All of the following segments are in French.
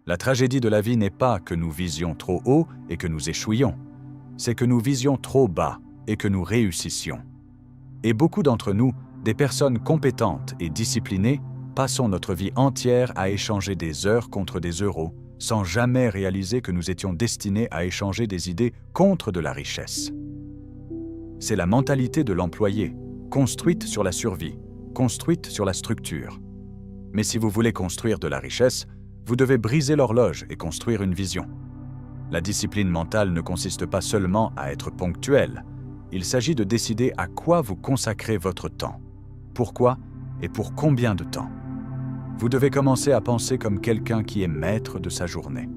La tragédie de la vie n'est pas que nous visions trop haut et que nous échouions, c'est que nous visions trop bas et que nous réussissions. Et beaucoup d'entre nous, des personnes compétentes et disciplinées, passons notre vie entière à échanger des heures contre des euros, sans jamais réaliser que nous étions destinés à échanger des idées contre de la richesse. C'est la mentalité de l'employé, construite sur la survie, construite sur la structure. Mais si vous voulez construire de la richesse, vous devez briser l'horloge et construire une vision. La discipline mentale ne consiste pas seulement à être ponctuel. Il s'agit de décider à quoi vous consacrez votre temps, pourquoi et pour combien de temps. Vous devez commencer à penser comme quelqu'un qui est maître de sa journée.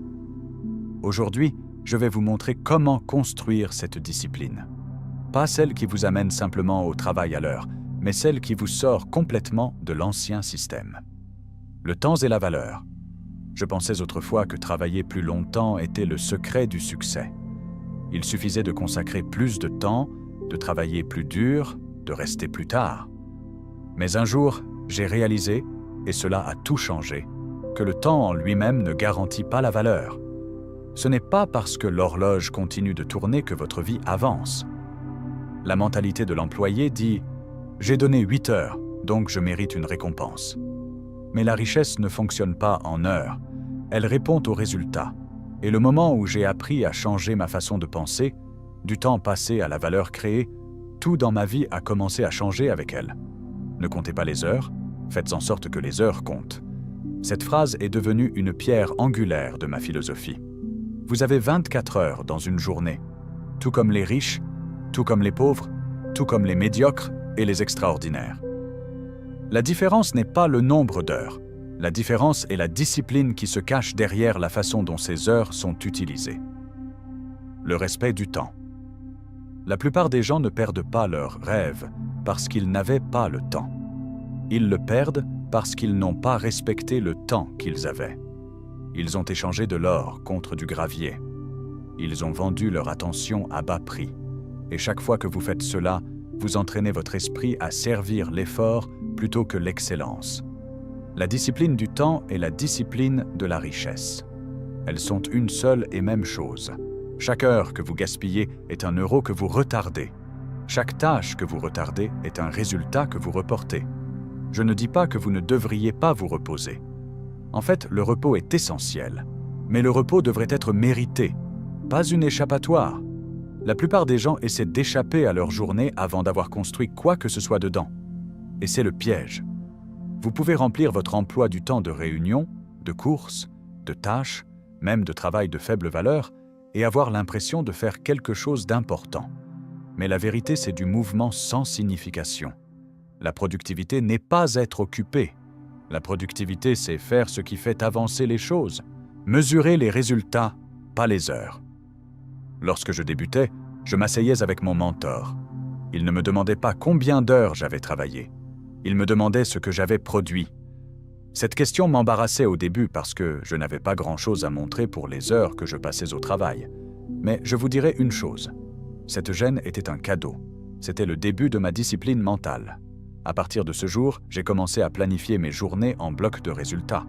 Aujourd'hui, je vais vous montrer comment construire cette discipline. Pas celle qui vous amène simplement au travail à l'heure, mais celle qui vous sort complètement de l'ancien système. Le temps est la valeur. Je pensais autrefois que travailler plus longtemps était le secret du succès. Il suffisait de consacrer plus de temps, de travailler plus dur, de rester plus tard. Mais un jour, j'ai réalisé, et cela a tout changé, que le temps en lui-même ne garantit pas la valeur. Ce n'est pas parce que l'horloge continue de tourner que votre vie avance. La mentalité de l'employé dit « J'ai donné 8 heures, donc je mérite une récompense ». Mais la richesse ne fonctionne pas en heures, elle répond aux résultats. Et le moment où j'ai appris à changer ma façon de penser, du temps passé à la valeur créée, tout dans ma vie a commencé à changer avec elle. Ne comptez pas les heures, faites en sorte que les heures comptent. Cette phrase est devenue une pierre angulaire de ma philosophie. Vous avez 24 heures dans une journée, tout comme les riches, tout comme les pauvres, tout comme les médiocres et les extraordinaires. La différence n'est pas le nombre d'heures. La différence est la discipline qui se cache derrière la façon dont ces heures sont utilisées. Le respect du temps. La plupart des gens ne perdent pas leurs rêves parce qu'ils n'avaient pas le temps. Ils le perdent parce qu'ils n'ont pas respecté le temps qu'ils avaient. Ils ont échangé de l'or contre du gravier. Ils ont vendu leur attention à bas prix. Et chaque fois que vous faites cela, vous entraînez votre esprit à servir l'effort plutôt que l'excellence. La discipline du temps est la discipline de la richesse. Elles sont une seule et même chose. Chaque heure que vous gaspillez est un euro que vous retardez. Chaque tâche que vous retardez est un résultat que vous reportez. Je ne dis pas que vous ne devriez pas vous reposer. En fait, le repos est essentiel. Mais le repos devrait être mérité, pas une échappatoire. La plupart des gens essaient d'échapper à leur journée avant d'avoir construit quoi que ce soit dedans. Et c'est le piège. Vous pouvez remplir votre emploi du temps de réunion, de courses, de tâches, même de travail de faible valeur, et avoir l'impression de faire quelque chose d'important. Mais la vérité, c'est du mouvement sans signification. La productivité n'est pas être occupé. La productivité, c'est faire ce qui fait avancer les choses. Mesurer les résultats, pas les heures. Lorsque je débutais, je m'asseyais avec mon mentor. Il ne me demandait pas combien d'heures j'avais travaillé. Il me demandait ce que j'avais produit. Cette question m'embarrassait au début parce que je n'avais pas grand-chose à montrer pour les heures que je passais au travail. Mais je vous dirai une chose. Cette gêne était un cadeau. C'était le début de ma discipline mentale. À partir de ce jour, j'ai commencé à planifier mes journées en blocs de résultats.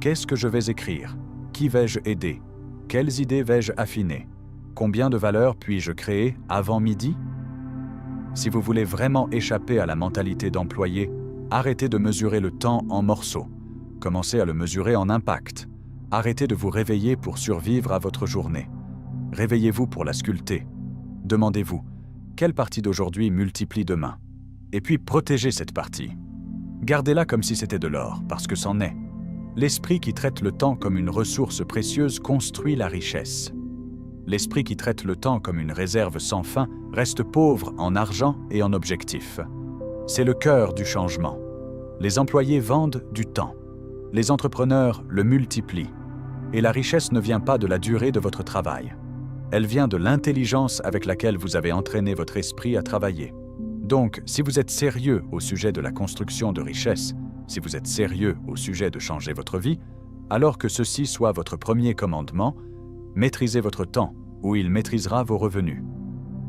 Qu'est-ce que je vais écrire? Qui vais-je aider? Quelles idées vais-je affiner? Combien de valeur puis-je créer avant midi? Si vous voulez vraiment échapper à la mentalité d'employé, arrêtez de mesurer le temps en morceaux. Commencez à le mesurer en impact. Arrêtez de vous réveiller pour survivre à votre journée. Réveillez-vous pour la sculpter. Demandez-vous, quelle partie d'aujourd'hui multiplie demain? Et puis protégez cette partie. Gardez-la comme si c'était de l'or, parce que c'en est. L'esprit qui traite le temps comme une ressource précieuse construit la richesse. L'esprit qui traite le temps comme une réserve sans fin reste pauvre en argent et en objectifs. C'est le cœur du changement. Les employés vendent du temps. Les entrepreneurs le multiplient. Et la richesse ne vient pas de la durée de votre travail. Elle vient de l'intelligence avec laquelle vous avez entraîné votre esprit à travailler. Donc, si vous êtes sérieux au sujet de la construction de richesse, si vous êtes sérieux au sujet de changer votre vie, alors que ceci soit votre premier commandement, maîtrisez votre temps, ou il maîtrisera vos revenus.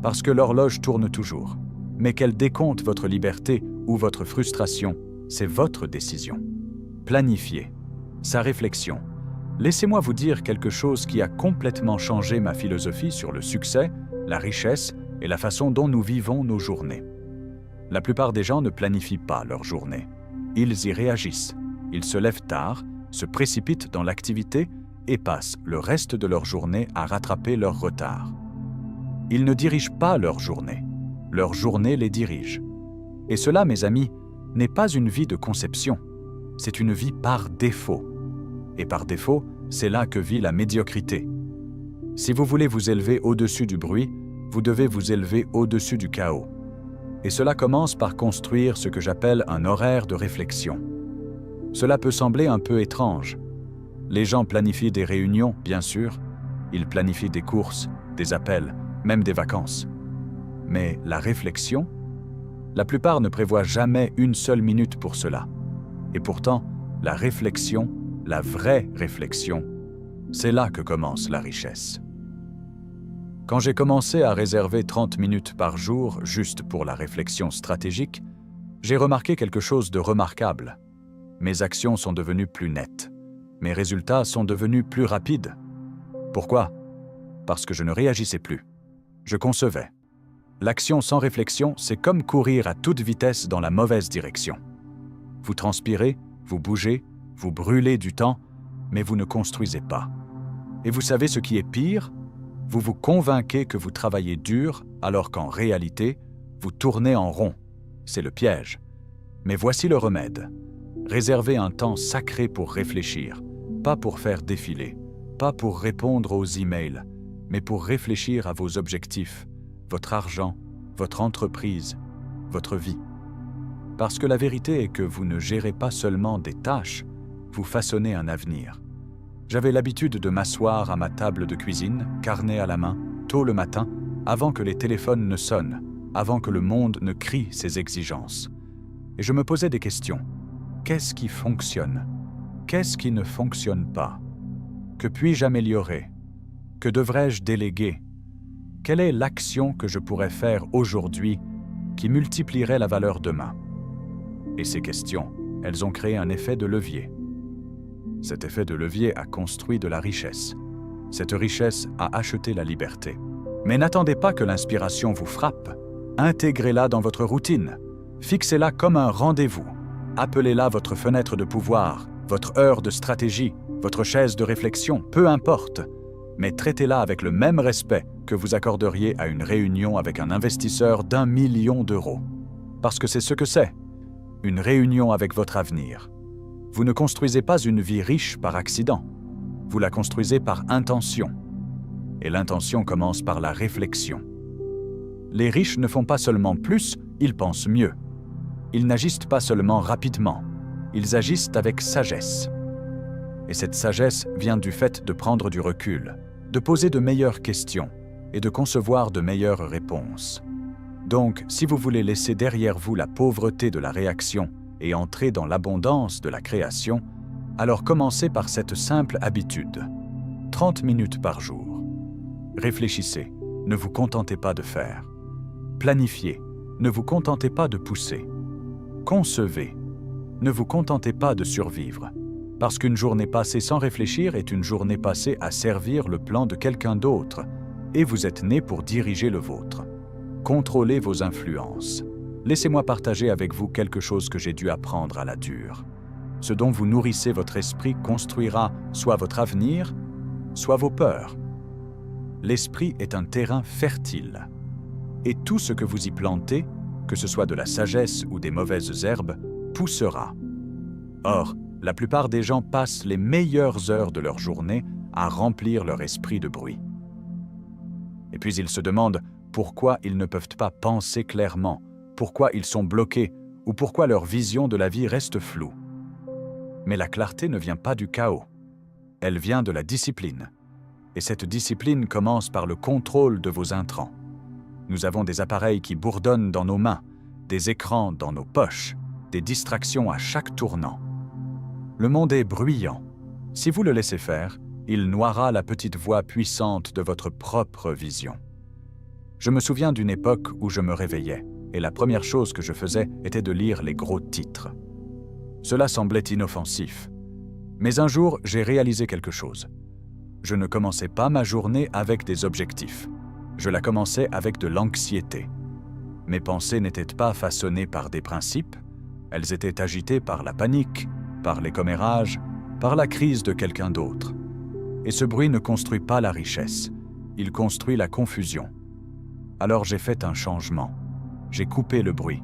Parce que l'horloge tourne toujours. Mais qu'elle décompte votre liberté ou votre frustration, c'est votre décision. Planifiez. Sa réflexion. Laissez-moi vous dire quelque chose qui a complètement changé ma philosophie sur le succès, la richesse et la façon dont nous vivons nos journées. La plupart des gens ne planifient pas leur journée. Ils y réagissent. Ils se lèvent tard, se précipitent dans l'activité et passent le reste de leur journée à rattraper leur retard. Ils ne dirigent pas leur journée. Leur journée les dirige. Et cela, mes amis, n'est pas une vie de conception. C'est une vie par défaut. Et par défaut, c'est là que vit la médiocrité. Si vous voulez vous élever au-dessus du bruit, vous devez vous élever au-dessus du chaos. Et cela commence par construire ce que j'appelle un horaire de réflexion. Cela peut sembler un peu étrange. Les gens planifient des réunions, bien sûr. Ils planifient des courses, des appels, même des vacances. Mais la réflexion, la plupart ne prévoient jamais une seule minute pour cela. Et pourtant, la réflexion, la vraie réflexion, c'est là que commence la richesse. Quand j'ai commencé à réserver 30 minutes par jour juste pour la réflexion stratégique, j'ai remarqué quelque chose de remarquable. Mes actions sont devenues plus nettes. Mes résultats sont devenus plus rapides. Pourquoi? Parce que je ne réagissais plus. Je concevais. L'action sans réflexion, c'est comme courir à toute vitesse dans la mauvaise direction. Vous transpirez, vous bougez, vous brûlez du temps, mais vous ne construisez pas. Et vous savez ce qui est pire? Vous vous convainquez que vous travaillez dur, alors qu'en réalité, vous tournez en rond. C'est le piège. Mais voici le remède. Réservez un temps sacré pour réfléchir, pas pour faire défiler, pas pour répondre aux emails, mais pour réfléchir à vos objectifs, votre argent, votre entreprise, votre vie. Parce que la vérité est que vous ne gérez pas seulement des tâches, vous façonnez un avenir. J'avais l'habitude de m'asseoir à ma table de cuisine, carnet à la main, tôt le matin, avant que les téléphones ne sonnent, avant que le monde ne crie ses exigences. Et je me posais des questions. Qu'est-ce qui fonctionne? Qu'est-ce qui ne fonctionne pas? Que puis-je améliorer? Que devrais-je déléguer? Quelle est l'action que je pourrais faire aujourd'hui qui multiplierait la valeur demain? Et ces questions, elles ont créé un effet de levier. Cet effet de levier a construit de la richesse. Cette richesse a acheté la liberté. Mais n'attendez pas que l'inspiration vous frappe. Intégrez-la dans votre routine. Fixez-la comme un rendez-vous. Appelez-la votre fenêtre de pouvoir, votre heure de stratégie, votre chaise de réflexion, peu importe. Mais traitez-la avec le même respect que vous accorderiez à une réunion avec un investisseur d'1 million d'euros. Parce que c'est ce que c'est, une réunion avec votre avenir. Vous ne construisez pas une vie riche par accident. Vous la construisez par intention. Et l'intention commence par la réflexion. Les riches ne font pas seulement plus, ils pensent mieux. Ils n'agissent pas seulement rapidement, ils agissent avec sagesse. Et cette sagesse vient du fait de prendre du recul, de poser de meilleures questions et de concevoir de meilleures réponses. Donc, si vous voulez laisser derrière vous la pauvreté de la réaction et entrer dans l'abondance de la création, alors commencez par cette simple habitude. 30 minutes par jour. Réfléchissez, ne vous contentez pas de faire. Planifiez, ne vous contentez pas de pousser. Concevez, ne vous contentez pas de survivre. Parce qu'une journée passée sans réfléchir est une journée passée à servir le plan de quelqu'un d'autre, et vous êtes né pour diriger le vôtre. Contrôlez vos influences. Laissez-moi partager avec vous quelque chose que j'ai dû apprendre à la dure. Ce dont vous nourrissez votre esprit construira soit votre avenir, soit vos peurs. L'esprit est un terrain fertile. Et tout ce que vous y plantez, que ce soit de la sagesse ou des mauvaises herbes, poussera. Or, la plupart des gens passent les meilleures heures de leur journée à remplir leur esprit de bruit. Et puis ils se demandent pourquoi ils ne peuvent pas penser clairement, pourquoi ils sont bloqués ou pourquoi leur vision de la vie reste floue. Mais la clarté ne vient pas du chaos. Elle vient de la discipline. Et cette discipline commence par le contrôle de vos intrants. Nous avons des appareils qui bourdonnent dans nos mains, des écrans dans nos poches, des distractions à chaque tournant. Le monde est bruyant. Si vous le laissez faire, il noiera la petite voix puissante de votre propre vision. Je me souviens d'une époque où je me réveillais, et la première chose que je faisais était de lire les gros titres. Cela semblait inoffensif. Mais un jour, j'ai réalisé quelque chose. Je ne commençais pas ma journée avec des objectifs. Je la commençais avec de l'anxiété. Mes pensées n'étaient pas façonnées par des principes, elles étaient agitées par la panique, par les commérages, par la crise de quelqu'un d'autre. Et ce bruit ne construit pas la richesse, il construit la confusion. Alors j'ai fait un changement. J'ai coupé le bruit.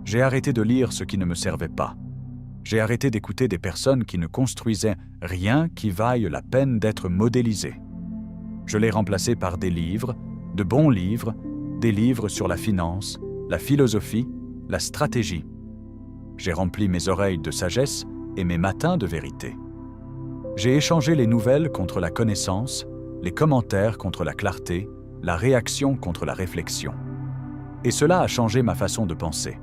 J'ai arrêté de lire ce qui ne me servait pas. J'ai arrêté d'écouter des personnes qui ne construisaient rien qui vaille la peine d'être modélisé. Je l'ai remplacé par des livres, de bons livres, des livres sur la finance, la philosophie, la stratégie. J'ai rempli mes oreilles de sagesse et mes matins de vérité. J'ai échangé les nouvelles contre la connaissance, les commentaires contre la clarté, la réaction contre la réflexion. Et cela a changé ma façon de penser.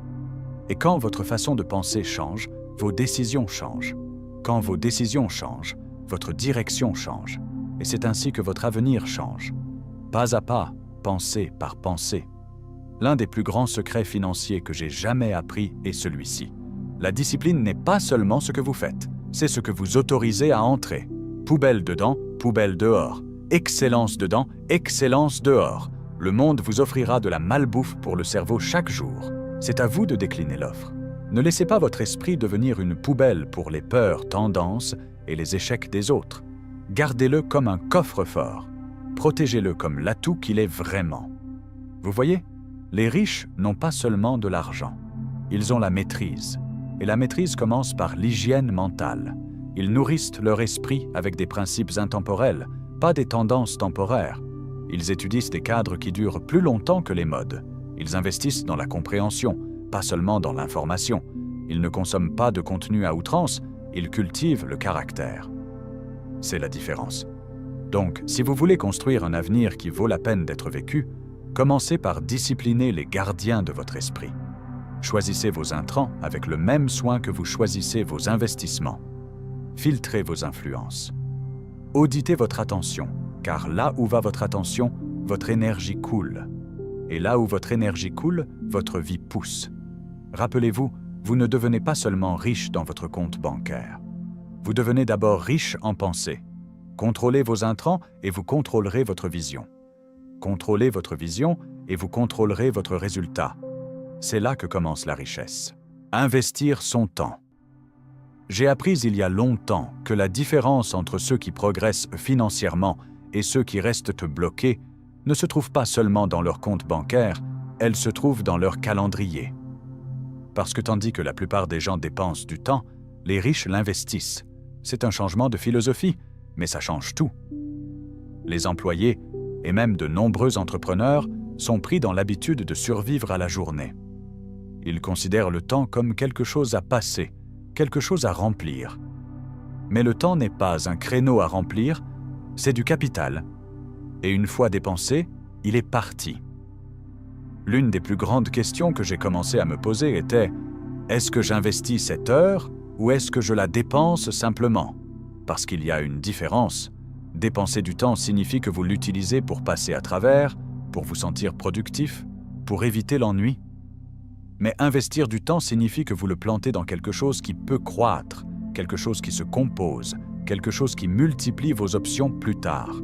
Et quand votre façon de penser change, vos décisions changent. Quand vos décisions changent, votre direction change. Et c'est ainsi que votre avenir change. Pas à pas, pensée par pensée. L'un des plus grands secrets financiers que j'ai jamais appris est celui-ci. La discipline n'est pas seulement ce que vous faites, c'est ce que vous autorisez à entrer. Poubelle dedans, poubelle dehors. Excellence dedans, excellence dehors. Le monde vous offrira de la malbouffe pour le cerveau chaque jour. C'est à vous de décliner l'offre. Ne laissez pas votre esprit devenir une poubelle pour les peurs, tendances et les échecs des autres. Gardez-le comme un coffre-fort. Protégez-le comme l'atout qu'il est vraiment. Vous voyez, les riches n'ont pas seulement de l'argent. Ils ont la maîtrise. Et la maîtrise commence par l'hygiène mentale. Ils nourrissent leur esprit avec des principes intemporels, pas des tendances temporaires. Ils étudient des cadres qui durent plus longtemps que les modes. Ils investissent dans la compréhension, pas seulement dans l'information. Ils ne consomment pas de contenu à outrance, ils cultivent le caractère. C'est la différence. Donc, si vous voulez construire un avenir qui vaut la peine d'être vécu, commencez par discipliner les gardiens de votre esprit. Choisissez vos intrants avec le même soin que vous choisissez vos investissements. Filtrez vos influences. Auditez votre attention, car là où va votre attention, votre énergie coule. Et là où votre énergie coule, votre vie pousse. Rappelez-vous, vous ne devenez pas seulement riche dans votre compte bancaire. Vous devenez d'abord riche en pensée. Contrôlez vos intrants et vous contrôlerez votre vision. Contrôlez votre vision et vous contrôlerez votre résultat. C'est là que commence la richesse. Investir son temps. J'ai appris il y a longtemps que la différence entre ceux qui progressent financièrement et ceux qui restent bloqués ne se trouve pas seulement dans leur compte bancaire, elle se trouve dans leur calendrier. Parce que tandis que la plupart des gens dépensent du temps, les riches l'investissent. C'est un changement de philosophie, mais ça change tout. Les employés, et même de nombreux entrepreneurs, sont pris dans l'habitude de survivre à la journée. Ils considèrent le temps comme quelque chose à passer, quelque chose à remplir. Mais le temps n'est pas un créneau à remplir, c'est du capital. Et une fois dépensé, il est parti. L'une des plus grandes questions que j'ai commencé à me poser était « Est-ce que j'investis cette heure ou est-ce que je la dépense simplement ?» Parce qu'il y a une différence. Dépenser du temps signifie que vous l'utilisez pour passer à travers, pour vous sentir productif, pour éviter l'ennui. Mais investir du temps signifie que vous le plantez dans quelque chose qui peut croître, quelque chose qui se compose, quelque chose qui multiplie vos options plus tard.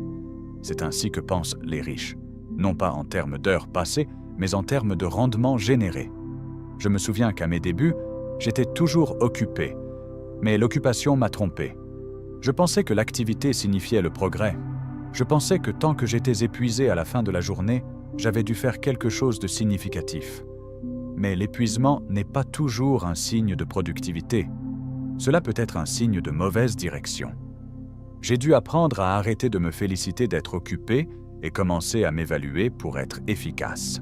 C'est ainsi que pensent les riches, non pas en termes d'heures passées, mais en termes de rendement généré. Je me souviens qu'à mes débuts, j'étais toujours occupé, mais l'occupation m'a trompé. Je pensais que l'activité signifiait le progrès. Je pensais que tant que j'étais épuisé à la fin de la journée, j'avais dû faire quelque chose de significatif. Mais l'épuisement n'est pas toujours un signe de productivité. Cela peut être un signe de mauvaise direction. J'ai dû apprendre à arrêter de me féliciter d'être occupé et commencer à m'évaluer pour être efficace.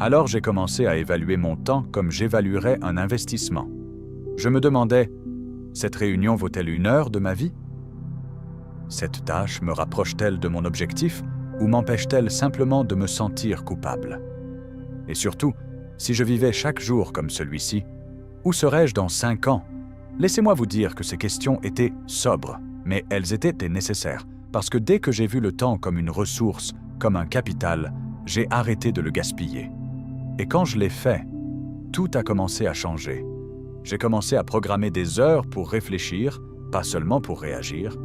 Alors j'ai commencé à évaluer mon temps comme j'évaluerais un investissement. Je me demandais, cette réunion vaut-elle 1 heure de ma vie? Cette tâche me rapproche-t-elle de mon objectif ou m'empêche-t-elle simplement de me sentir coupable? Et surtout, si je vivais chaque jour comme celui-ci, où serais-je dans 5 ans? Laissez-moi vous dire que ces questions étaient sobres, mais elles étaient nécessaires, parce que dès que j'ai vu le temps comme une ressource, comme un capital, j'ai arrêté de le gaspiller. Et quand je l'ai fait, tout a commencé à changer. J'ai commencé à programmer des heures pour réfléchir, pas seulement pour réagir.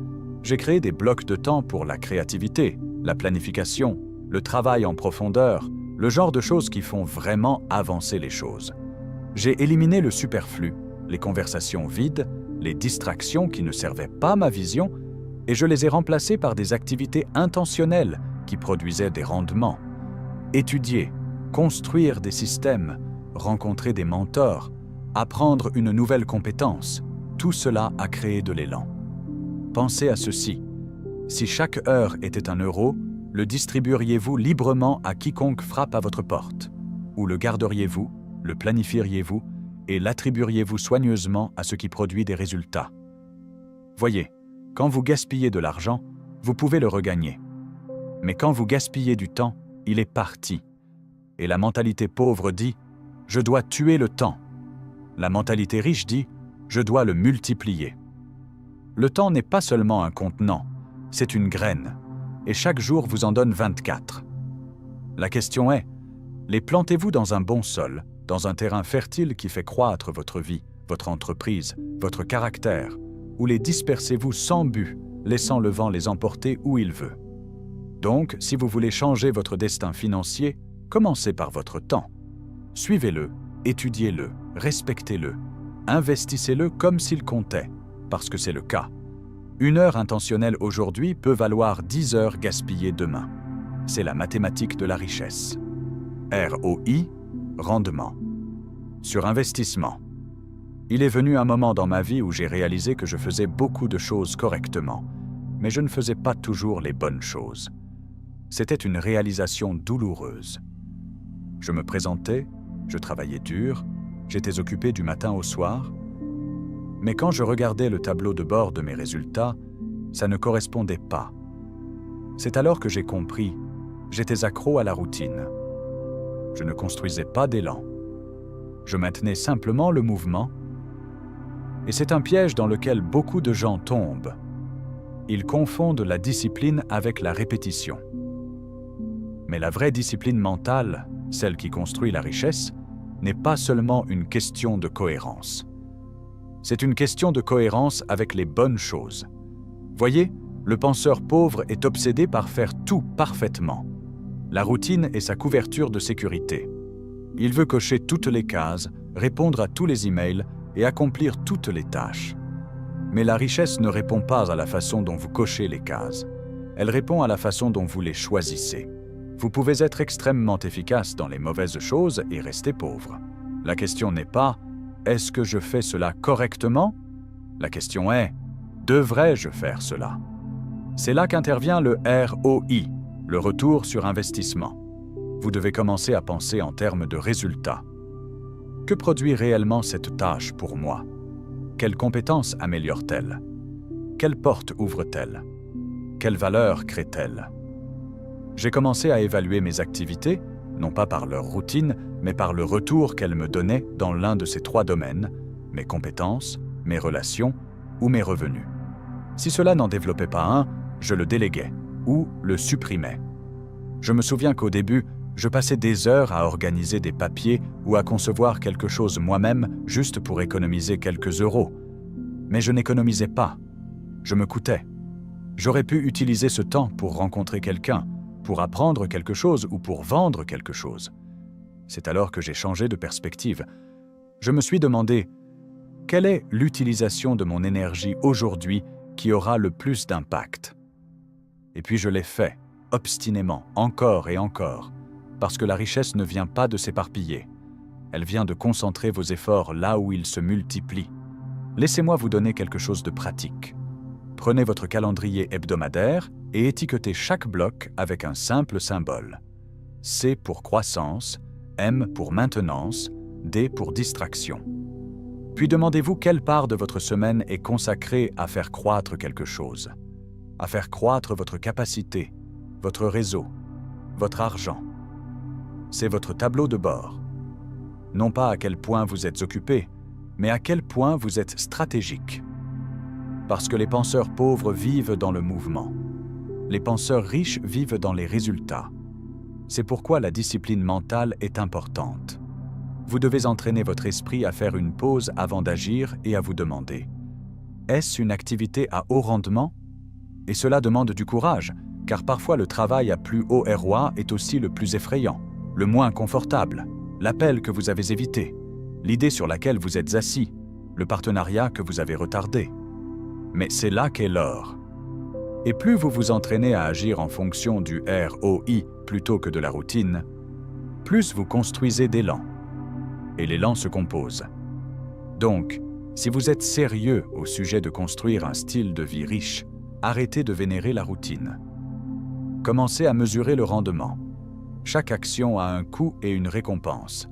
J'ai créé des blocs de temps pour la créativité, la planification, le travail en profondeur, le genre de choses qui font vraiment avancer les choses. J'ai éliminé le superflu, les conversations vides, les distractions qui ne servaient pas ma vision, et je les ai remplacées par des activités intentionnelles qui produisaient des rendements. Étudier, construire des systèmes, rencontrer des mentors, apprendre une nouvelle compétence, tout cela a créé de l'élan. Pensez à ceci. Si chaque heure était 1 euro, le distribueriez-vous librement à quiconque frappe à votre porte? Ou le garderiez-vous, le planifieriez-vous et l'attribueriez-vous soigneusement à ce qui produit des résultats? Voyez, quand vous gaspillez de l'argent, vous pouvez le regagner. Mais quand vous gaspillez du temps, il est parti. Et la mentalité pauvre dit « Je dois tuer le temps ». La mentalité riche dit « Je dois le multiplier ». Le temps n'est pas seulement un contenant, c'est une graine, et chaque jour vous en donne 24. La question est, les plantez-vous dans un bon sol, dans un terrain fertile qui fait croître votre vie, votre entreprise, votre caractère, ou les dispersez-vous sans but, laissant le vent les emporter où il veut? Donc, si vous voulez changer votre destin financier, commencez par votre temps. Suivez-le, étudiez-le, respectez-le, investissez-le comme s'il comptait, parce que c'est le cas. 1 heure intentionnelle aujourd'hui peut valoir 10 heures gaspillées demain. C'est la mathématique de la richesse. ROI, rendement. Sur investissement. Il est venu un moment dans ma vie où j'ai réalisé que je faisais beaucoup de choses correctement, mais je ne faisais pas toujours les bonnes choses. C'était une réalisation douloureuse. Je me présentais, je travaillais dur, j'étais occupé du matin au soir, mais quand je regardais le tableau de bord de mes résultats, ça ne correspondait pas. C'est alors que j'ai compris, j'étais accro à la routine. Je ne construisais pas d'élan. Je maintenais simplement le mouvement. Et c'est un piège dans lequel beaucoup de gens tombent. Ils confondent la discipline avec la répétition. Mais la vraie discipline mentale, celle qui construit la richesse, n'est pas seulement une question de cohérence. C'est une question de cohérence avec les bonnes choses. Voyez, le penseur pauvre est obsédé par faire tout parfaitement. La routine est sa couverture de sécurité. Il veut cocher toutes les cases, répondre à tous les emails et accomplir toutes les tâches. Mais la richesse ne répond pas à la façon dont vous cochez les cases. Elle répond à la façon dont vous les choisissez. Vous pouvez être extrêmement efficace dans les mauvaises choses et rester pauvre. La question n'est pas « Est-ce que je fais cela correctement ?» La question est « Devrais-je faire cela ?» C'est là qu'intervient le ROI, le retour sur investissement. Vous devez commencer à penser en termes de résultats. Que produit réellement cette tâche pour moi? Quelles compétences améliore-t-elle? Quelle porte ouvre-t-elle? Quelle valeur crée-t-elle? J'ai commencé à évaluer mes activités, non pas par leur routine, mais par le retour qu'elles me donnaient dans l'un de ces 3 domaines, mes compétences, mes relations ou mes revenus. Si cela n'en développait pas un, je le déléguais ou le supprimais. Je me souviens qu'au début, je passais des heures à organiser des papiers ou à concevoir quelque chose moi-même juste pour économiser quelques euros. Mais je n'économisais pas. Je me coûtais. J'aurais pu utiliser ce temps pour rencontrer quelqu'un, pour apprendre quelque chose ou pour vendre quelque chose. C'est alors que j'ai changé de perspective. Je me suis demandé, quelle est l'utilisation de mon énergie aujourd'hui qui aura le plus d'impact? Et puis je l'ai fait, obstinément, encore et encore, parce que la richesse ne vient pas de s'éparpiller. Elle vient de concentrer vos efforts là où ils se multiplient. Laissez-moi vous donner quelque chose de pratique. Prenez votre calendrier hebdomadaire et étiquetez chaque bloc avec un simple symbole. C pour croissance, M pour maintenance, D pour distraction. Puis demandez-vous quelle part de votre semaine est consacrée à faire croître quelque chose, à faire croître votre capacité, votre réseau, votre argent. C'est votre tableau de bord. Non pas à quel point vous êtes occupé, mais à quel point vous êtes stratégique. Parce que les penseurs pauvres vivent dans le mouvement. Les penseurs riches vivent dans les résultats. C'est pourquoi la discipline mentale est importante. Vous devez entraîner votre esprit à faire une pause avant d'agir et à vous demander Est-ce une activité à haut rendement? Et cela demande du courage, car parfois le travail à plus haut ROI est aussi le plus effrayant, le moins confortable, l'appel que vous avez évité, l'idée sur laquelle vous êtes assis, le partenariat que vous avez retardé. Mais c'est là qu'est l'or. Et plus vous vous entraînez à agir en fonction du ROI plutôt que de la routine, plus vous construisez d'élan. Et l'élan se compose. Donc, si vous êtes sérieux au sujet de construire un style de vie riche, arrêtez de vénérer la routine. Commencez à mesurer le rendement. Chaque action a un coût et une récompense.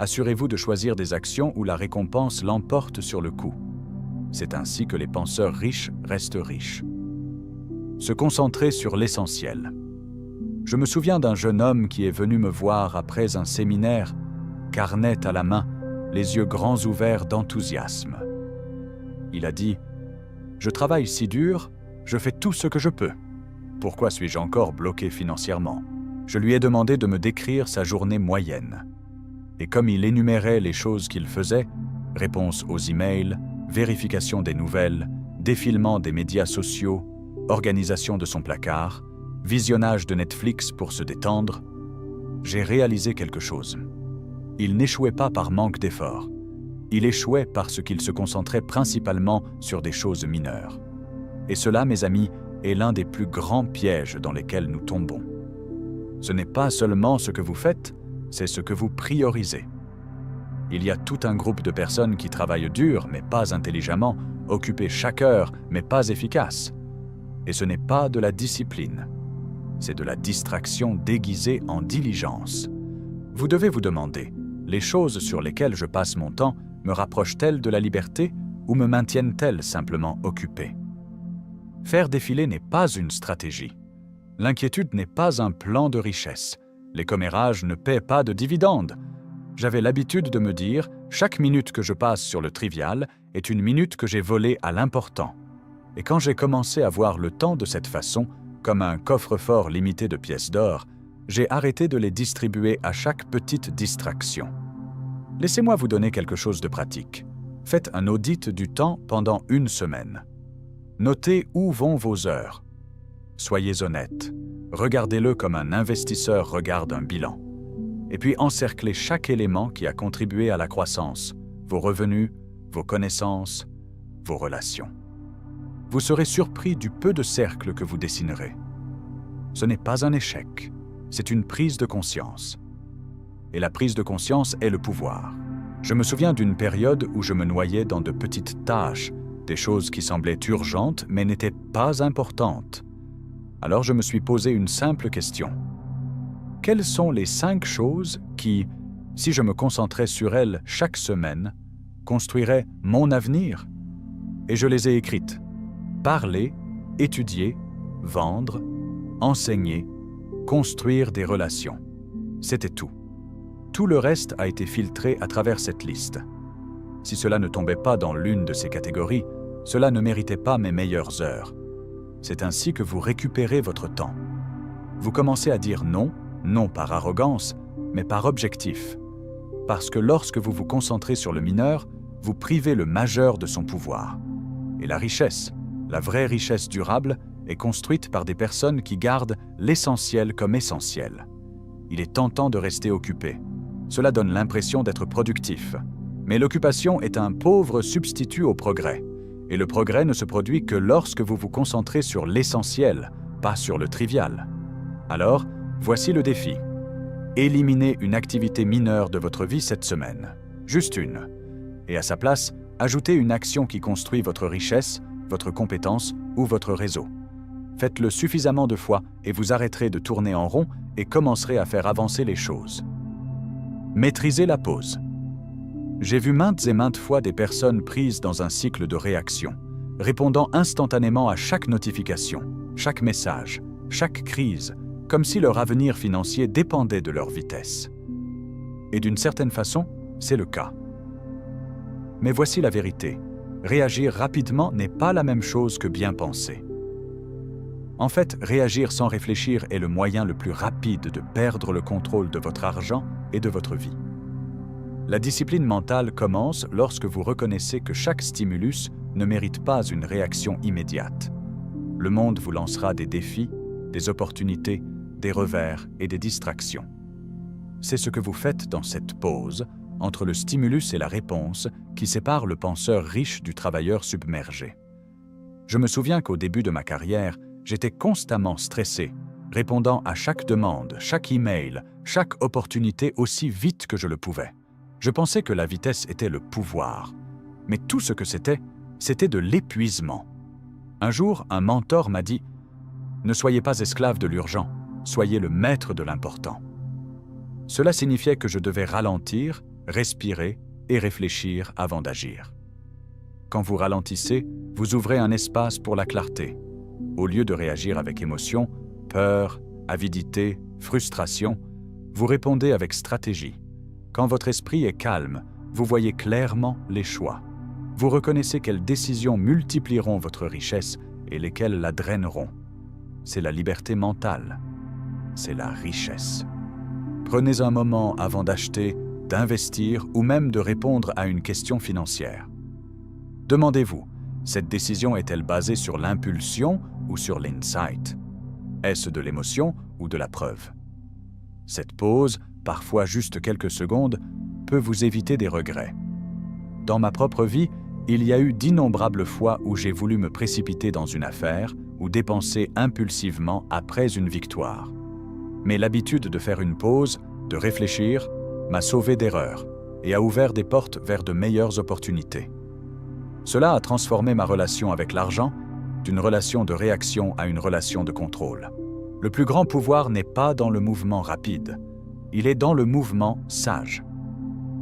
Assurez-vous de choisir des actions où la récompense l'emporte sur le coût. C'est ainsi que les penseurs riches restent riches. Se concentrer sur l'essentiel. Je me souviens d'un jeune homme qui est venu me voir après un séminaire, carnet à la main, les yeux grands ouverts d'enthousiasme. Il a dit « Je travaille si dur, je fais tout ce que je peux. Pourquoi suis-je encore bloqué financièrement ?» Je lui ai demandé de me décrire sa journée moyenne. Et comme il énumérait les choses qu'il faisait, réponse aux emails, vérification des nouvelles, défilement des médias sociaux, organisation de son placard, visionnage de Netflix pour se détendre, j'ai réalisé quelque chose. Il n'échouait pas par manque d'effort. Il échouait parce qu'il se concentrait principalement sur des choses mineures. Et cela, mes amis, est l'un des plus grands pièges dans lesquels nous tombons. Ce n'est pas seulement ce que vous faites, c'est ce que vous priorisez. Il y a tout un groupe de personnes qui travaillent dur, mais pas intelligemment, occupées chaque heure, mais pas efficaces. Et ce n'est pas de la discipline. C'est de la distraction déguisée en diligence. Vous devez vous demander, les choses sur lesquelles je passe mon temps me rapprochent-elles de la liberté ou me maintiennent-elles simplement occupé? Faire défiler n'est pas une stratégie. L'inquiétude n'est pas un plan de richesse. Les commérages ne paient pas de dividendes. J'avais l'habitude de me dire, chaque minute que je passe sur le trivial est une minute que j'ai volée à l'important. Et quand j'ai commencé à voir le temps de cette façon, comme un coffre-fort limité de pièces d'or, j'ai arrêté de les distribuer à chaque petite distraction. Laissez-moi vous donner quelque chose de pratique. Faites un audit du temps pendant une semaine. Notez où vont vos heures. Soyez honnête. Regardez-le comme un investisseur regarde un bilan. Et puis encerclez chaque élément qui a contribué à la croissance, vos revenus, vos connaissances, vos relations. Vous serez surpris du peu de cercles que vous dessinerez. Ce n'est pas un échec, c'est une prise de conscience. Et la prise de conscience est le pouvoir. Je me souviens d'une période où je me noyais dans de petites tâches, des choses qui semblaient urgentes mais n'étaient pas importantes. Alors je me suis posé une simple question. Quelles sont les 5 choses qui, si je me concentrais sur elles chaque semaine, construiraient mon avenir? Et je les ai écrites. Parler, étudier, vendre, enseigner, construire des relations. C'était tout. Tout le reste a été filtré à travers cette liste. Si cela ne tombait pas dans l'une de ces catégories, cela ne méritait pas mes meilleures heures. C'est ainsi que vous récupérez votre temps. Vous commencez à dire non, non par arrogance, mais par objectif. Parce que lorsque vous vous concentrez sur le mineur, vous privez le majeur de son pouvoir. Et la richesse, la vraie richesse durable, est construite par des personnes qui gardent l'essentiel comme essentiel. Il est tentant de rester occupé. Cela donne l'impression d'être productif. Mais l'occupation est un pauvre substitut au progrès. Et le progrès ne se produit que lorsque vous vous concentrez sur l'essentiel, pas sur le trivial. Alors, voici le défi. Éliminez une activité mineure de votre vie cette semaine. Juste une. Et à sa place, ajoutez une action qui construit votre richesse, votre compétence ou votre réseau. Faites-le suffisamment de fois et vous arrêterez de tourner en rond et commencerez à faire avancer les choses. Maîtrisez la pause. J'ai vu maintes et maintes fois des personnes prises dans un cycle de réaction, répondant instantanément à chaque notification, chaque message, chaque crise, comme si leur avenir financier dépendait de leur vitesse. Et d'une certaine façon, c'est le cas. Mais voici la vérité. Réagir rapidement n'est pas la même chose que bien penser. En fait, réagir sans réfléchir est le moyen le plus rapide de perdre le contrôle de votre argent et de votre vie. La discipline mentale commence lorsque vous reconnaissez que chaque stimulus ne mérite pas une réaction immédiate. Le monde vous lancera des défis, des opportunités, des revers et des distractions. C'est ce que vous faites dans cette pause entre le stimulus et la réponse qui sépare le penseur riche du travailleur submergé. Je me souviens qu'au début de ma carrière, j'étais constamment stressé, répondant à chaque demande, chaque email, chaque opportunité aussi vite que je le pouvais. Je pensais que la vitesse était le pouvoir. Mais tout ce que c'était de l'épuisement. Un jour, un mentor m'a dit « Ne soyez pas esclave de l'urgent, soyez le maître de l'important ». Cela signifiait que je devais ralentir, respirer et réfléchir avant d'agir. Quand vous ralentissez, vous ouvrez un espace pour la clarté. Au lieu de réagir avec émotion, peur, avidité, frustration, vous répondez avec stratégie. Quand votre esprit est calme, vous voyez clairement les choix. Vous reconnaissez quelles décisions multiplieront votre richesse et lesquelles la draineront. C'est la liberté mentale. C'est la richesse. Prenez un moment avant d'acheter, d'investir ou même de répondre à une question financière. Demandez-vous, cette décision est-elle basée sur l'impulsion ou sur l'insight? Est-ce de l'émotion ou de la preuve? Cette pause, parfois juste quelques secondes, peut vous éviter des regrets. Dans ma propre vie, il y a eu d'innombrables fois où j'ai voulu me précipiter dans une affaire ou dépenser impulsivement après une victoire. Mais l'habitude de faire une pause, de réfléchir, m'a sauvé d'erreurs et a ouvert des portes vers de meilleures opportunités. Cela a transformé ma relation avec l'argent d'une relation de réaction à une relation de contrôle. Le plus grand pouvoir n'est pas dans le mouvement rapide, il est dans le mouvement sage.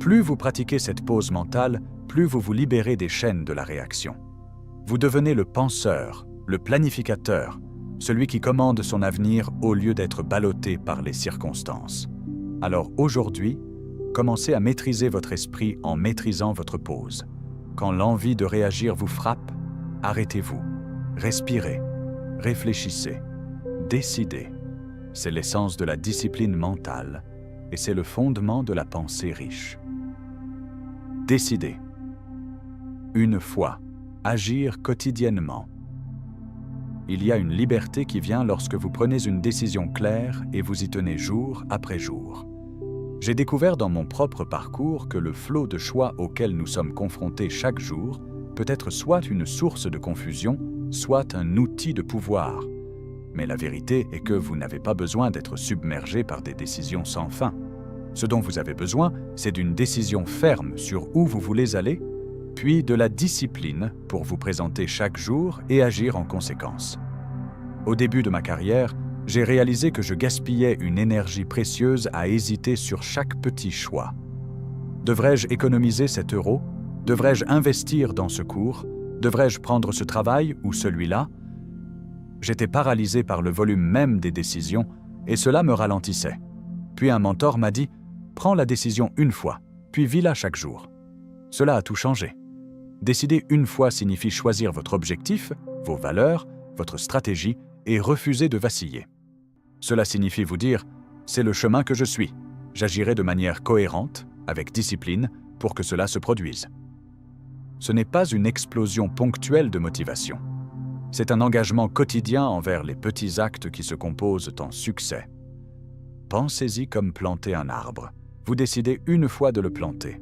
Plus vous pratiquez cette pause mentale, plus vous vous libérez des chaînes de la réaction. Vous devenez le penseur, le planificateur, celui qui commande son avenir au lieu d'être ballotté par les circonstances. Alors aujourd'hui, commencez à maîtriser votre esprit en maîtrisant votre pause. Quand l'envie de réagir vous frappe, arrêtez-vous, respirez, réfléchissez, décidez. C'est l'essence de la discipline mentale et c'est le fondement de la pensée riche. Décidez. Une fois, agir quotidiennement. Il y a une liberté qui vient lorsque vous prenez une décision claire et vous y tenez jour après jour. J'ai découvert dans mon propre parcours que le flot de choix auquel nous sommes confrontés chaque jour peut être soit une source de confusion, soit un outil de pouvoir. Mais la vérité est que vous n'avez pas besoin d'être submergé par des décisions sans fin. Ce dont vous avez besoin, c'est d'une décision ferme sur où vous voulez aller, puis de la discipline pour vous présenter chaque jour et agir en conséquence. Au début de ma carrière, j'ai réalisé que je gaspillais une énergie précieuse à hésiter sur chaque petit choix. Devrais-je économiser cet euro? Devrais-je investir dans ce cours? Devrais-je prendre ce travail ou celui-là? J'étais paralysé par le volume même des décisions et cela me ralentissait. Puis un mentor m'a dit « Prends la décision une fois, puis vis-la chaque jour ». Cela a tout changé. Décider une fois signifie choisir votre objectif, vos valeurs, votre stratégie et refuser de vaciller. Cela signifie vous dire « C'est le chemin que je suis. J'agirai de manière cohérente, avec discipline, pour que cela se produise ». Ce n'est pas une explosion ponctuelle de motivation. C'est un engagement quotidien envers les petits actes qui se composent en succès. Pensez-y comme planter un arbre. Vous décidez une fois de le planter.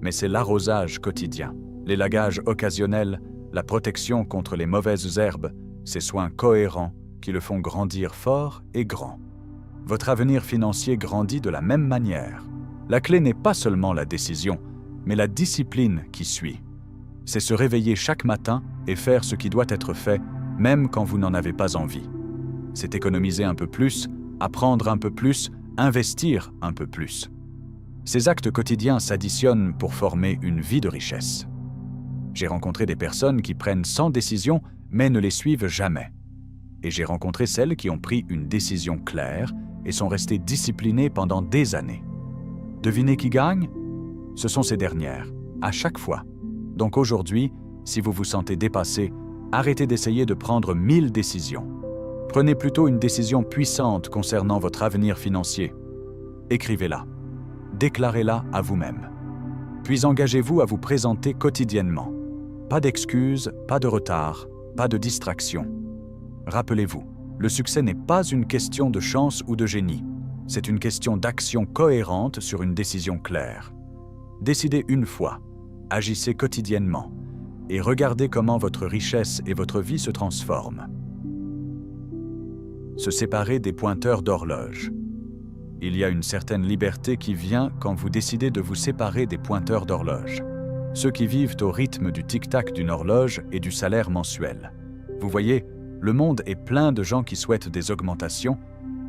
Mais c'est l'arrosage quotidien, l'élagage occasionnel, la protection contre les mauvaises herbes, ces soins cohérents qui le font grandir fort et grand. Votre avenir financier grandit de la même manière. La clé n'est pas seulement la décision, mais la discipline qui suit. C'est se réveiller chaque matin et faire ce qui doit être fait, même quand vous n'en avez pas envie. C'est économiser un peu plus, apprendre un peu plus, investir un peu plus. Ces actes quotidiens s'additionnent pour former une vie de richesse. J'ai rencontré des personnes qui prennent 100 décisions, mais ne les suivent jamais. Et j'ai rencontré celles qui ont pris une décision claire et sont restées disciplinées pendant des années. Devinez qui gagne? Ce sont ces dernières, à chaque fois. Donc aujourd'hui, si vous vous sentez dépassé, arrêtez d'essayer de prendre 1000 décisions. Prenez plutôt une décision puissante concernant votre avenir financier. Écrivez-la. Déclarez-la à vous-même. Puis engagez-vous à vous présenter quotidiennement. Pas d'excuses, pas de retard, pas de distraction. Rappelez-vous, le succès n'est pas une question de chance ou de génie. C'est une question d'action cohérente sur une décision claire. Décidez une fois, agissez quotidiennement et regardez comment votre richesse et votre vie se transforment. Se séparer des pointeurs d'horloge. Il y a une certaine liberté qui vient quand vous décidez de vous séparer des pointeurs d'horloge. Ceux qui vivent au rythme du tic-tac d'une horloge et du salaire mensuel. Vous voyez, le monde est plein de gens qui souhaitent des augmentations,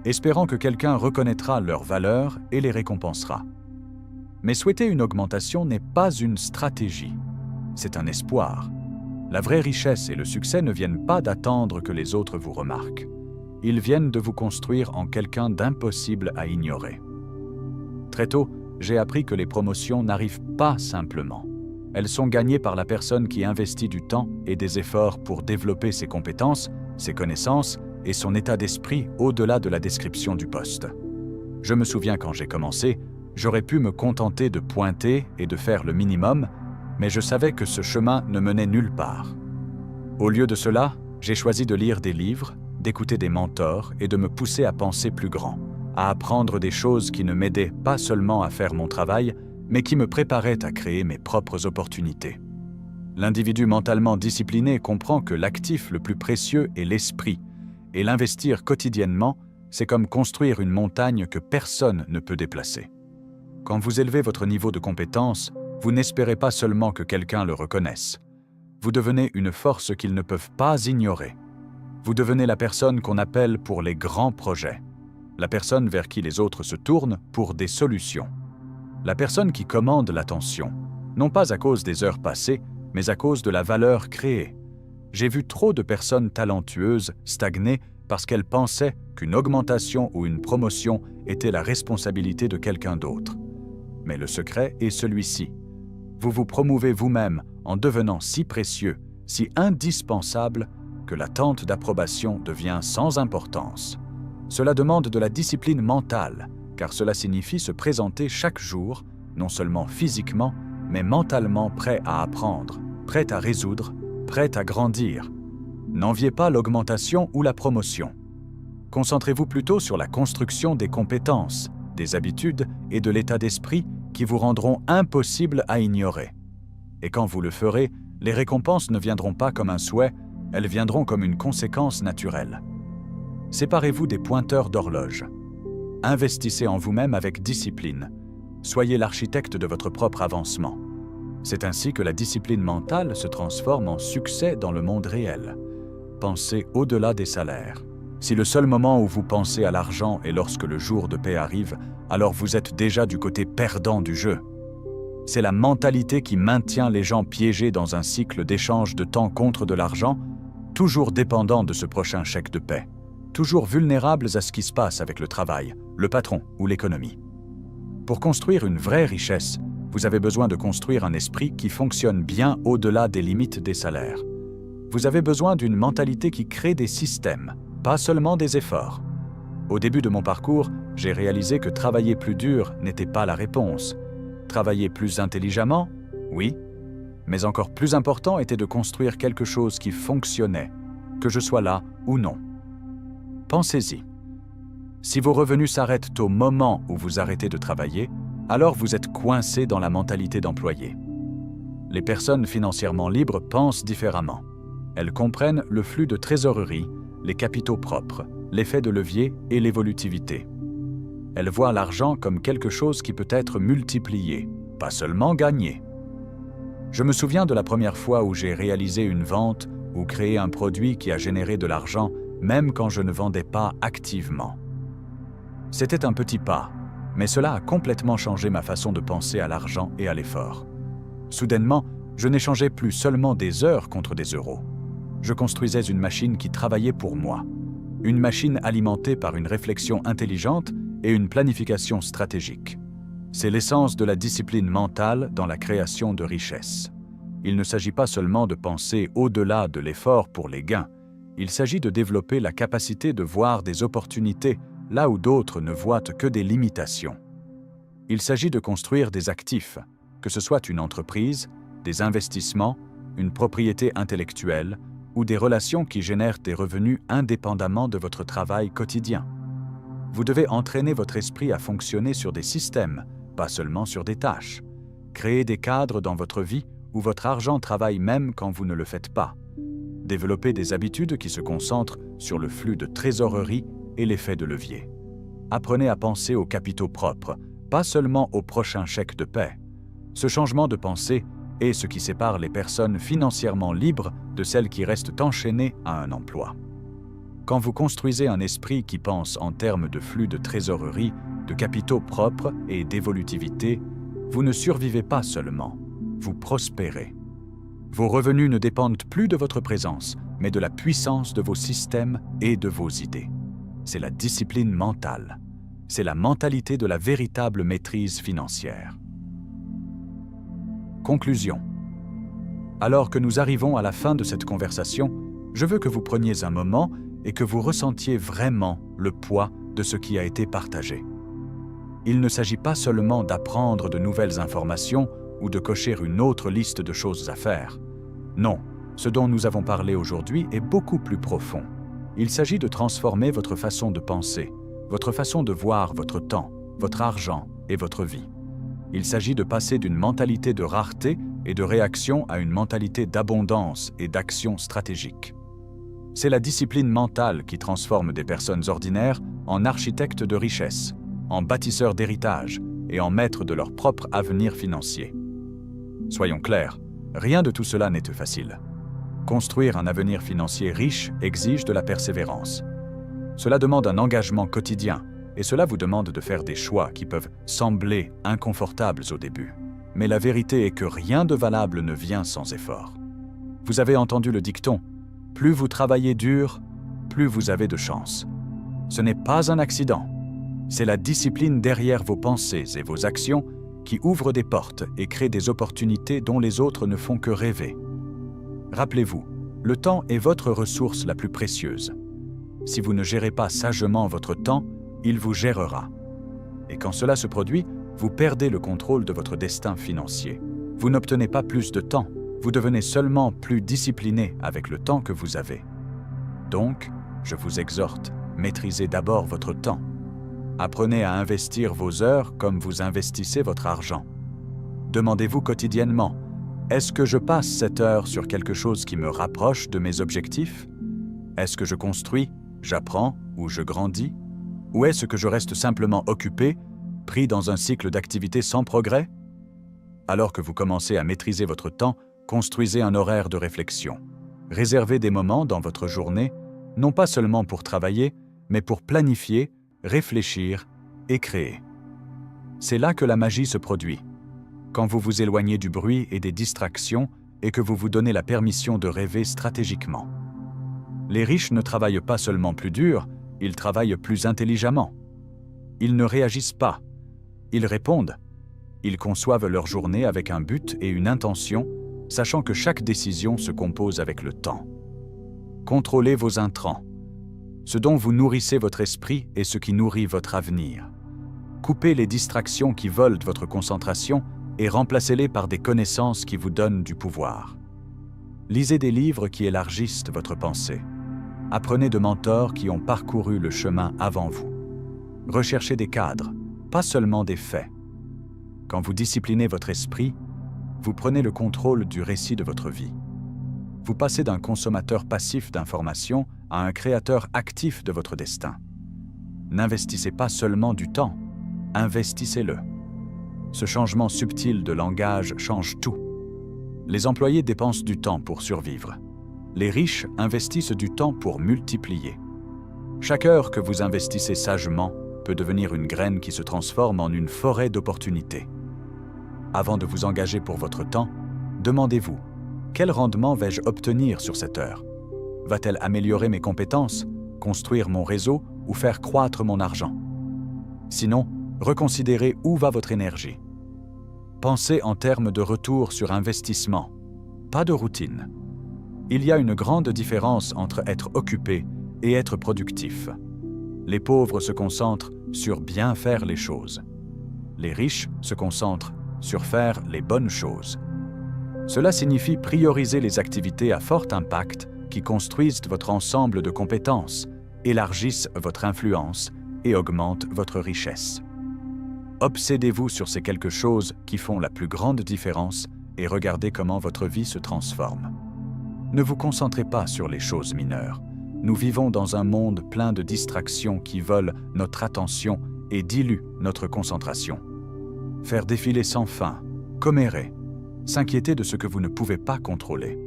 espérant que quelqu'un reconnaîtra leur valeur et les récompensera. Mais souhaiter une augmentation n'est pas une stratégie, c'est un espoir. La vraie richesse et le succès ne viennent pas d'attendre que les autres vous remarquent. Ils viennent de vous construire en quelqu'un d'impossible à ignorer. Très tôt, j'ai appris que les promotions n'arrivent pas simplement. Elles sont gagnées par la personne qui investit du temps et des efforts pour développer ses compétences, ses connaissances et son état d'esprit au-delà de la description du poste. Je me souviens quand j'ai commencé, j'aurais pu me contenter de pointer et de faire le minimum, mais je savais que ce chemin ne menait nulle part. Au lieu de cela, j'ai choisi de lire des livres, d'écouter des mentors et de me pousser à penser plus grand, à apprendre des choses qui ne m'aidaient pas seulement à faire mon travail, mais qui me préparaient à créer mes propres opportunités. L'individu mentalement discipliné comprend que l'actif le plus précieux est l'esprit, et l'investir quotidiennement, c'est comme construire une montagne que personne ne peut déplacer. Quand vous élevez votre niveau de compétence, vous n'espérez pas seulement que quelqu'un le reconnaisse. Vous devenez une force qu'ils ne peuvent pas ignorer. Vous devenez la personne qu'on appelle pour les grands projets, la personne vers qui les autres se tournent pour des solutions. La personne qui commande l'attention, non pas à cause des heures passées, mais à cause de la valeur créée. J'ai vu trop de personnes talentueuses stagner parce qu'elles pensaient qu'une augmentation ou une promotion était la responsabilité de quelqu'un d'autre. Mais le secret est celui-ci. Vous vous promouvez vous-même en devenant si précieux, si indispensable, que l'attente d'approbation devient sans importance. Cela demande de la discipline mentale, car cela signifie se présenter chaque jour, non seulement physiquement, mais mentalement prêt à apprendre, prêt à résoudre, prêt à grandir. N'enviez pas l'augmentation ou la promotion. Concentrez-vous plutôt sur la construction des compétences, des habitudes et de l'état d'esprit qui vous rendront impossible à ignorer. Et quand vous le ferez, les récompenses ne viendront pas comme un souhait, elles viendront comme une conséquence naturelle. Séparez-vous des pointeurs d'horloge. Investissez en vous-même avec discipline. Soyez l'architecte de votre propre avancement. C'est ainsi que la discipline mentale se transforme en succès dans le monde réel. Pensez au-delà des salaires. Si le seul moment où vous pensez à l'argent est lorsque le jour de paix arrive, alors vous êtes déjà du côté perdant du jeu. C'est la mentalité qui maintient les gens piégés dans un cycle d'échange de temps contre de l'argent, toujours dépendants de ce prochain chèque de paix, toujours vulnérables à ce qui se passe avec le travail, le patron ou l'économie. Pour construire une vraie richesse, vous avez besoin de construire un esprit qui fonctionne bien au-delà des limites des salaires. Vous avez besoin d'une mentalité qui crée des systèmes, pas seulement des efforts. Au début de mon parcours, j'ai réalisé que travailler plus dur n'était pas la réponse. Travailler plus intelligemment, oui, mais encore plus important était de construire quelque chose qui fonctionnait, que je sois là ou non. Pensez-y. Si vos revenus s'arrêtent au moment où vous arrêtez de travailler, alors vous êtes coincé dans la mentalité d'employé. Les personnes financièrement libres pensent différemment. Elles comprennent le flux de trésorerie, les capitaux propres, l'effet de levier et l'évolutivité. Elles voient l'argent comme quelque chose qui peut être multiplié, pas seulement gagné. Je me souviens de la première fois où j'ai réalisé une vente ou créé un produit qui a généré de l'argent, même quand je ne vendais pas activement. C'était un petit pas, mais cela a complètement changé ma façon de penser à l'argent et à l'effort. Soudainement, je n'échangeais plus seulement des heures contre des euros. Je construisais une machine qui travaillait pour moi. Une machine alimentée par une réflexion intelligente et une planification stratégique. C'est l'essence de la discipline mentale dans la création de richesses. Il ne s'agit pas seulement de penser au-delà de l'effort pour les gains. Il s'agit de développer la capacité de voir des opportunités là où d'autres ne voient que des limitations. Il s'agit de construire des actifs, que ce soit une entreprise, des investissements une propriété intellectuelle ou des relations qui génèrent des revenus indépendamment de votre travail quotidien. Vous devez entraîner votre esprit à fonctionner sur des systèmes, pas seulement sur des tâches. Créer des cadres dans votre vie où votre argent travaille même quand vous ne le faites pas. Développer des habitudes qui se concentrent sur le flux de trésorerie et l'effet de levier. Apprenez à penser aux capitaux propres, pas seulement au prochain chèque de paie. Ce changement de pensée est ce qui sépare les personnes financièrement libres de celles qui restent enchaînées à un emploi. Quand vous construisez un esprit qui pense en termes de flux de trésorerie, de capitaux propres et d'évolutivité, vous ne survivez pas seulement, vous prospérez. Vos revenus ne dépendent plus de votre présence, mais de la puissance de vos systèmes et de vos idées. C'est la discipline mentale. C'est la mentalité de la véritable maîtrise financière. Conclusion. Alors que nous arrivons à la fin de cette conversation, je veux que vous preniez un moment et que vous ressentiez vraiment le poids de ce qui a été partagé. Il ne s'agit pas seulement d'apprendre de nouvelles informations ou de cocher une autre liste de choses à faire. Non, ce dont nous avons parlé aujourd'hui est beaucoup plus profond. Il s'agit de transformer votre façon de penser, votre façon de voir votre temps, votre argent et votre vie. Il s'agit de passer d'une mentalité de rareté et de réaction à une mentalité d'abondance et d'action stratégique. C'est la discipline mentale qui transforme des personnes ordinaires en architectes de richesse, en bâtisseurs d'héritage et en maîtres de leur propre avenir financier. Soyons clairs, rien de tout cela n'est facile. Construire un avenir financier riche exige de la persévérance. Cela demande un engagement quotidien et cela vous demande de faire des choix qui peuvent sembler inconfortables au début. Mais la vérité est que rien de valable ne vient sans effort. Vous avez entendu le dicton « Plus vous travaillez dur, plus vous avez de chance ». Ce n'est pas un accident. C'est la discipline derrière vos pensées et vos actions qui ouvre des portes et crée des opportunités dont les autres ne font que rêver. Rappelez-vous, le temps est votre ressource la plus précieuse. Si vous ne gérez pas sagement votre temps, il vous gérera. Et quand cela se produit, vous perdez le contrôle de votre destin financier. Vous n'obtenez pas plus de temps, vous devenez seulement plus discipliné avec le temps que vous avez. Donc, je vous exhorte, maîtrisez d'abord votre temps. Apprenez à investir vos heures comme vous investissez votre argent. Demandez-vous quotidiennement, est-ce que je passe cette heure sur quelque chose qui me rapproche de mes objectifs? Est-ce que je construis, j'apprends ou je grandis? Ou est-ce que je reste simplement occupé, pris dans un cycle d'activité sans progrès? Alors que vous commencez à maîtriser votre temps, construisez un horaire de réflexion. Réservez des moments dans votre journée, non pas seulement pour travailler, mais pour planifier, réfléchir et créer. C'est là que la magie se produit. Quand vous vous éloignez du bruit et des distractions et que vous vous donnez la permission de rêver stratégiquement. Les riches ne travaillent pas seulement plus dur, ils travaillent plus intelligemment. Ils ne réagissent pas, ils répondent. Ils conçoivent leur journée avec un but et une intention, sachant que chaque décision se compose avec le temps. Contrôlez vos intrants. Ce dont vous nourrissez votre esprit est ce qui nourrit votre avenir. Coupez les distractions qui volent votre concentration et remplacez-les par des connaissances qui vous donnent du pouvoir. Lisez des livres qui élargissent votre pensée. Apprenez de mentors qui ont parcouru le chemin avant vous. Recherchez des cadres, pas seulement des faits. Quand vous disciplinez votre esprit, vous prenez le contrôle du récit de votre vie. Vous passez d'un consommateur passif d'informations à un créateur actif de votre destin. N'investissez pas seulement du temps, investissez-le. Ce changement subtil de langage change tout. Les employés dépensent du temps pour survivre. Les riches investissent du temps pour multiplier. Chaque heure que vous investissez sagement peut devenir une graine qui se transforme en une forêt d'opportunités. Avant de vous engager pour votre temps, demandez-vous, quel rendement vais-je obtenir sur cette heure? Va-t-elle améliorer mes compétences, construire mon réseau ou faire croître mon argent? Sinon, reconsidérez où va votre énergie. Pensez en termes de retour sur investissement, pas de routine. Il y a une grande différence entre être occupé et être productif. Les pauvres se concentrent sur bien faire les choses. Les riches se concentrent sur faire les bonnes choses. Cela signifie prioriser les activités à fort impact qui construisent votre ensemble de compétences, élargissent votre influence et augmentent votre richesse. Obsédez-vous sur ces quelque chose qui font la plus grande différence et regardez comment votre vie se transforme. Ne vous concentrez pas sur les choses mineures. Nous vivons dans un monde plein de distractions qui volent notre attention et diluent notre concentration. Faire défiler sans fin, commérer, s'inquiéter de ce que vous ne pouvez pas contrôler.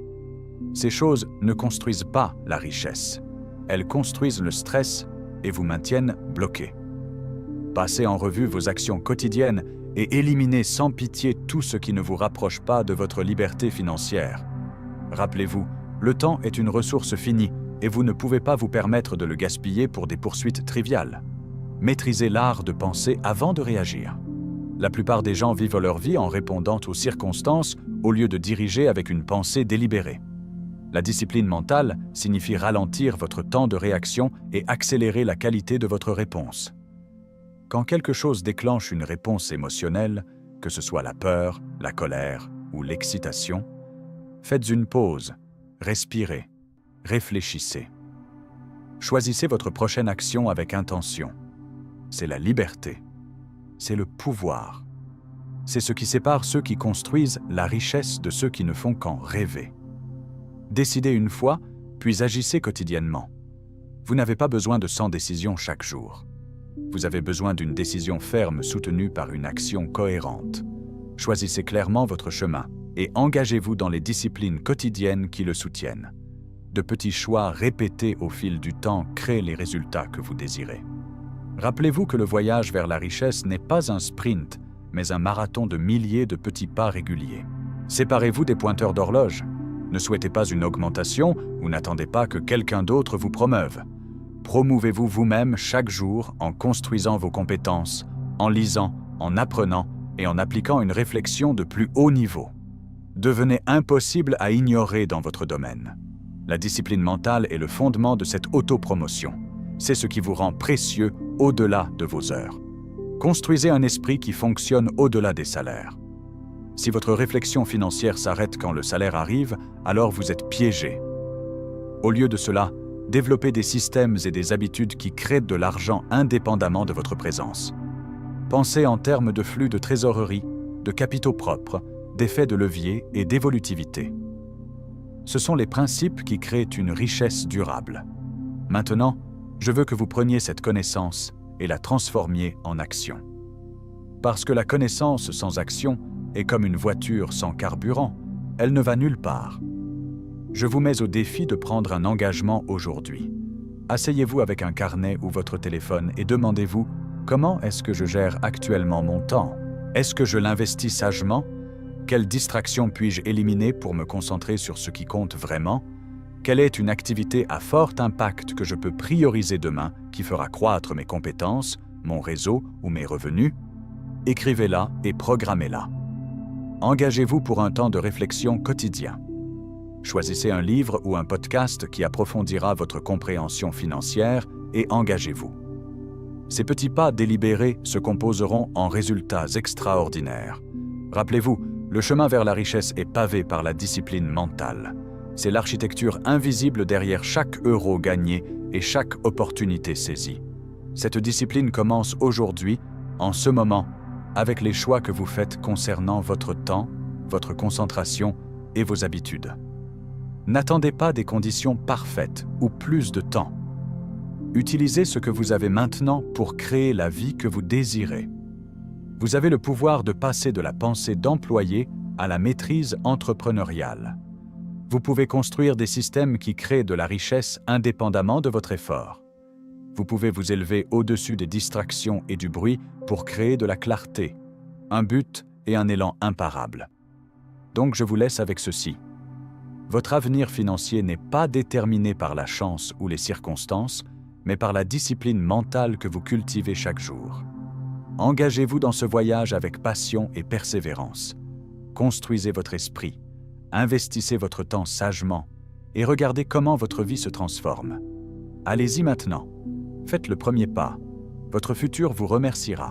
Ces choses ne construisent pas la richesse. Elles construisent le stress et vous maintiennent bloqués. Passez en revue vos actions quotidiennes et éliminez sans pitié tout ce qui ne vous rapproche pas de votre liberté financière. Rappelez-vous, le temps est une ressource finie et vous ne pouvez pas vous permettre de le gaspiller pour des poursuites triviales. Maîtrisez l'art de penser avant de réagir. La plupart des gens vivent leur vie en répondant aux circonstances au lieu de diriger avec une pensée délibérée. La discipline mentale signifie ralentir votre temps de réaction et accélérer la qualité de votre réponse. Quand quelque chose déclenche une réponse émotionnelle, que ce soit la peur, la colère ou l'excitation, faites une pause, respirez, réfléchissez. Choisissez votre prochaine action avec intention. C'est la liberté. C'est le pouvoir. C'est ce qui sépare ceux qui construisent la richesse de ceux qui ne font qu'en rêver. Décidez une fois, puis agissez quotidiennement. Vous n'avez pas besoin de 100 décisions chaque jour. Vous avez besoin d'une décision ferme soutenue par une action cohérente. Choisissez clairement votre chemin et engagez-vous dans les disciplines quotidiennes qui le soutiennent. De petits choix répétés au fil du temps créent les résultats que vous désirez. Rappelez-vous que le voyage vers la richesse n'est pas un sprint, mais un marathon de milliers de petits pas réguliers. Séparez-vous des pointeurs d'horloge. Ne souhaitez pas une augmentation ou n'attendez pas que quelqu'un d'autre vous promeuve. Promouvez-vous vous-même chaque jour en construisant vos compétences, en lisant, en apprenant et en appliquant une réflexion de plus haut niveau. Devenez impossible à ignorer dans votre domaine. La discipline mentale est le fondement de cette autopromotion. C'est ce qui vous rend précieux au-delà de vos heures. Construisez un esprit qui fonctionne au-delà des salaires. Si votre réflexion financière s'arrête quand le salaire arrive, alors vous êtes piégé. Au lieu de cela, développez des systèmes et des habitudes qui créent de l'argent indépendamment de votre présence. Pensez en termes de flux de trésorerie, de capitaux propres, d'effets de levier et d'évolutivité. Ce sont les principes qui créent une richesse durable. Maintenant, je veux que vous preniez cette connaissance et la transformiez en action. Parce que la connaissance sans action est comme une voiture sans carburant, elle ne va nulle part. Je vous mets au défi de prendre un engagement aujourd'hui. Asseyez-vous avec un carnet ou votre téléphone et demandez-vous « Comment est-ce que je gère actuellement mon temps? Est-ce que je l'investis sagement? Quelle distraction puis-je éliminer pour me concentrer sur ce qui compte vraiment? Quelle est une activité à fort impact que je peux prioriser demain qui fera croître mes compétences, mon réseau ou mes revenus? Écrivez-la et programmez-la. Engagez-vous pour un temps de réflexion quotidien. Choisissez un livre ou un podcast qui approfondira votre compréhension financière et engagez-vous. Ces petits pas délibérés se composeront en résultats extraordinaires. Rappelez-vous, le chemin vers la richesse est pavé par la discipline mentale. C'est l'architecture invisible derrière chaque euro gagné et chaque opportunité saisie. Cette discipline commence aujourd'hui, en ce moment, avec les choix que vous faites concernant votre temps, votre concentration et vos habitudes. N'attendez pas des conditions parfaites ou plus de temps. Utilisez ce que vous avez maintenant pour créer la vie que vous désirez. Vous avez le pouvoir de passer de la pensée d'employé à la maîtrise entrepreneuriale. Vous pouvez construire des systèmes qui créent de la richesse indépendamment de votre effort. Vous pouvez vous élever au-dessus des distractions et du bruit pour créer de la clarté, un but et un élan imparables. Donc je vous laisse avec ceci. Votre avenir financier n'est pas déterminé par la chance ou les circonstances, mais par la discipline mentale que vous cultivez chaque jour. Engagez-vous dans ce voyage avec passion et persévérance. Construisez votre esprit, investissez votre temps sagement et regardez comment votre vie se transforme. Allez-y maintenant. Faites le premier pas. Votre futur vous remerciera.